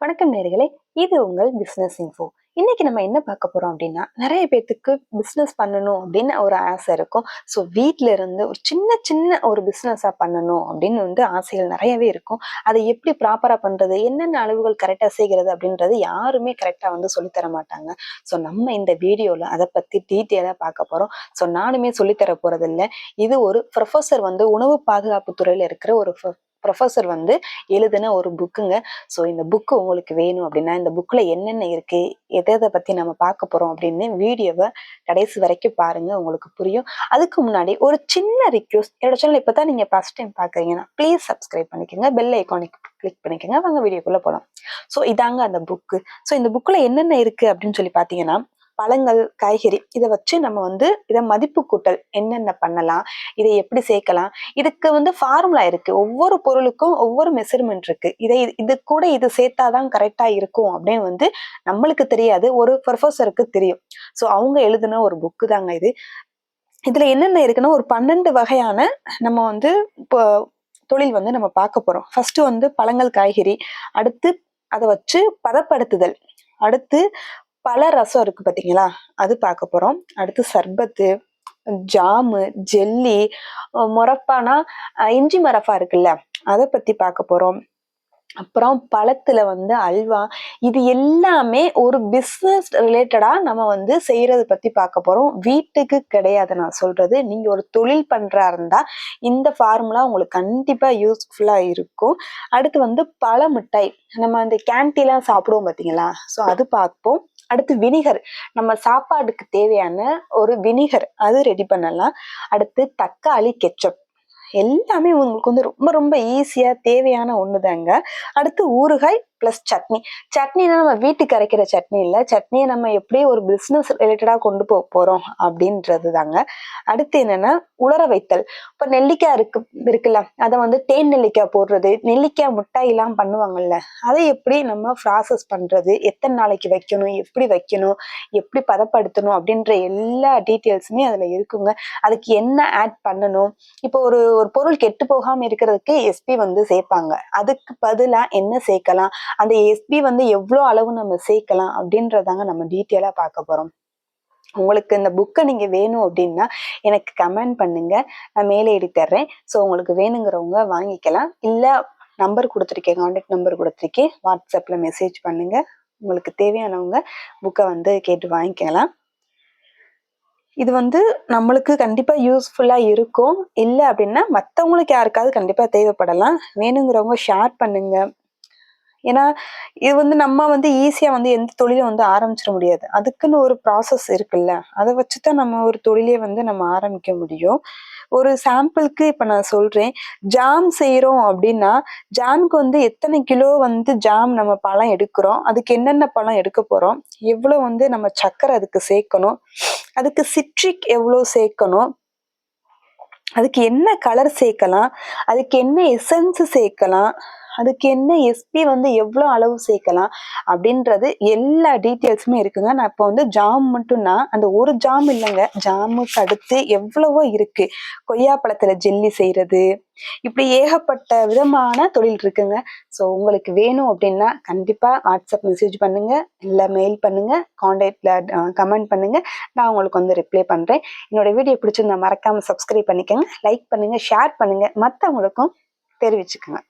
வணக்கம் நேர்களே, இது உங்கள் பிசினஸ் இன்ஃபோ. இன்னைக்கு நம்ம என்ன பார்க்க போறோம் அப்படின்னா, நிறைய பேத்துக்கு பிசினஸ் பண்ணணும் அப்படின்னு ஒரு ஆசை இருக்கும். ஸோ வீட்டில இருந்து ஒரு சின்ன சின்ன ஒரு பிசினஸா பண்ணணும் அப்படின்னு ஆசைகள் நிறையவே இருக்கும். அதை எப்படி ப்ராப்பரா பண்றது, என்னென்ன அளவுகள் கரெக்டா செய்கிறது அப்படின்றது யாருமே கரெக்டா சொல்லித்தர மாட்டாங்க. ஸோ நம்ம இந்த வீடியோல அதை பத்தி டீட்டெயிலா பார்க்க போறோம். ஸோ நானுமே சொல்லித்தர போறது இல்லை. இது ஒரு ப்ரொஃபஸர் உணவு பாதுகாப்பு துறையில இருக்கிற ஒரு ப்ரொஃபஸர் எழுதின ஒரு புக்குங்க. ஸோ இந்த புக்கு உங்களுக்கு வேணும் அப்படின்னா, இந்த புக்ல என்னென்ன இருக்கு, எதை பத்தி நம்ம பார்க்க போறோம் அப்படின்னு வீடியோவை கடைசி வரைக்கும் பாருங்க, உங்களுக்கு புரியும். அதுக்கு முன்னாடி ஒரு சின்ன ரிக்வெஸ்ட், என்னோட சேனல் இப்பதான் நீங்க ஃபர்ஸ்ட் டைம் பாக்குறீங்கன்னா ப்ளீஸ் சப்ஸ்கிரைப் பண்ணிக்கோங்க, பெல் ஐக்கானை கிளிக் பண்ணிக்கோங்க. வாங்க வீடியோக்குள்ள போலாம். ஸோ இதாங்க அந்த புக்கு. ஸோ இந்த புக்ல என்னென்ன இருக்கு அப்படின்னு சொல்லி பாத்தீங்கன்னா, பழங்கள், காய்கறி இதை வச்சு நம்ம இதை மதிப்பு கூட்டல் என்னென்ன பண்ணலாம், இதை எப்படி சேர்க்கலாம், இதுக்கு ஃபார்முலா இருக்கு. ஒவ்வொரு பொருளுக்கும் ஒவ்வொரு மெஷர்மெண்ட் இருக்கு. இது கூட இது சேர்த்தாதான் கரெக்டா இருக்கும் அப்படின்னு நம்மளுக்கு தெரியாது, ஒரு ப்ரொஃபஸருக்கு தெரியும். ஸோ அவங்க எழுதின ஒரு புக்கு தாங்க இது. இதுல என்னென்ன இருக்குன்னா, ஒரு 12 வகையான நம்ம இப்போ தொழில் நம்ம பார்க்க போறோம். ஃபர்ஸ்ட் பழங்கள், காய்கறி, அடுத்து அதை வச்சு பதப்படுத்துதல், அடுத்து பல ரசம் இருக்கு பாத்தீங்களா, அது பார்க்க போறோம். அடுத்து சர்பத்து, ஜாமு, ஜெல்லி, மொரப்பானா இஞ்சி மரப்பா இருக்குல்ல, அதை பத்தி பார்க்க போறோம். அப்புறம் பழத்துல அல்வா. இது எல்லாமே ஒரு பிசினஸ் ரிலேட்டடா நம்ம செய்யறது பத்தி பார்க்க போறோம். வீட்டுக்கு கிடையாது நான் சொல்றது. நீங்க ஒரு தொழில் பண்றா இருந்தா இந்த ஃபார்முலா உங்களுக்கு கண்டிப்பா யூஸ்ஃபுல்லா இருக்கும். அடுத்து பழ மிட்டாய், நம்ம அந்த கேண்டீன்லாம் சாப்பிடுவோம் பாத்தீங்களா, ஸோ அது பார்ப்போம். அடுத்து வினிகர், நம்ம சாப்பாடுக்கு தேவையான ஒரு வினிகர், அது ரெடி பண்ணலாம். அடுத்து தக்காளி கெச்சப், எல்லாமே உங்களுக்கு ரொம்ப ரொம்ப ஈஸியா தேவையான ஒண்ணுதாங்க. அடுத்து ஊறுகாய் பிளஸ் சட்னி. சட்னினா நம்ம வீட்டுக்கு அரைக்கிற சட்னி இல்லை, சட்னியை நம்ம எப்படி ஒரு பிசினஸ் ரிலேட்டடா கொண்டு போக போறோம் அப்படின்றது தாங்க. அடுத்து என்னன்னா உலர வைத்தல். இப்ப நெல்லிக்காய் இருக்குல்ல, அதை தேன் நெல்லிக்காய் போடுறது, நெல்லிக்காய் முட்டாய் எல்லாம் பண்ணுவாங்கல்ல, அதை எப்படி நம்ம ப்ராசஸ் பண்றது, எத்தனை நாளைக்கு வைக்கணும், எப்படி பதப்படுத்தணும் அப்படின்ற எல்லா டீட்டெயில்ஸுமே அதுல இருக்குங்க. அதுக்கு என்ன ஆட் பண்ணணும், இப்போ ஒரு பொருள் கெட்டு போகாம இருக்கிறதுக்கு எஸ்பி சேர்ப்பாங்க, அதுக்கு பதிலா என்ன சேர்க்கலாம், அந்த எஸ்பி எவ்வளவு அளவு நம்ம சேர்க்கலாம் அப்படின்றதாங்க நம்ம டீட்டெயிலா பார்க்க போறோம். உங்களுக்கு இந்த புக்கை நீங்க வேணும் அப்படின்னா எனக்கு கமெண்ட் பண்ணுங்க, நான் மேலே எழுதி தர்றேன். ஸோ உங்களுக்கு வேணுங்கிறவங்க வாங்கிக்கலாம். இல்ல நம்பர் கொடுத்துருக்கேன், கான்டாக்ட் நம்பர் கொடுத்துருக்கேன், வாட்ஸ்அப்ல மெசேஜ் பண்ணுங்க. உங்களுக்கு தேவையானவங்க புக்கை கேட்டு வாங்கிக்கலாம். இது நம்மளுக்கு கண்டிப்பா யூஸ்ஃபுல்லா இருக்கும். இல்லை அப்படின்னா மற்றவங்களுக்கு யாருக்காவது கண்டிப்பா தேவைப்படலாம். வேணுங்கிறவங்க ஷேர் பண்ணுங்க. ஏன்னா இது நம்ம ஈஸியா எந்த தொழிலும் ஆரம்பிச்சிட முடியாது. அதுக்குன்னு ஒரு ப்ராசஸ் இருக்குல்ல, அதை வச்சுதான் நம்ம ஒரு தொழிலே நம்ம ஆரம்பிக்க முடியும். ஒரு சாம்பிளுக்கு இப்ப நான் சொல்றேன், ஜாம் செய்யறோம் அப்படின்னா ஜாமுக்கு எத்தனை கிலோ ஜாம் நம்ம பழம் எடுக்கிறோம், அதுக்கு என்னென்ன பழம் எடுக்க போறோம், எவ்வளவு நம்ம சர்க்கரை அதுக்கு சேர்க்கணும், அதுக்கு சிட்ரிக் எவ்வளவு சேர்க்கணும், அதுக்கு என்ன கலர் சேர்க்கலாம், அதுக்கு என்ன எசன்ஸ் சேர்க்கலாம், அதுக்கு என்ன எஸ்பி எவ்வளோ அளவு சேர்க்கலாம் அப்படின்றது எல்லா டீட்டெயில்ஸுமே இருக்குங்க. நான் இப்போ ஜாம் மட்டும்னா அந்த ஒரு ஜாம் இல்லைங்க, ஜாமுக்கு அடுத்து எவ்வளவோ இருக்கு. கொய்யாப்பழத்துல ஜெல்லி செய்யறது, இப்படி ஏகப்பட்ட விதமான தொழில் இருக்குங்க. ஸோ உங்களுக்கு வேணும் அப்படின்னா கண்டிப்பா வாட்ஸ்அப் மெசேஜ் பண்ணுங்க, இல்லை மெயில் பண்ணுங்க, கான்டாக்ட்ல கமெண்ட் பண்ணுங்க, நான் உங்களுக்கு ரிப்ளை பண்றேன். என்னோட வீடியோ பிடிச்சிருந்தா மறக்காம சப்ஸ்கிரைப் பண்ணிக்கோங்க, லைக் பண்ணுங்க, ஷேர் பண்ணுங்க, மற்றவங்களுக்கும் தெரிவிச்சுக்கோங்க.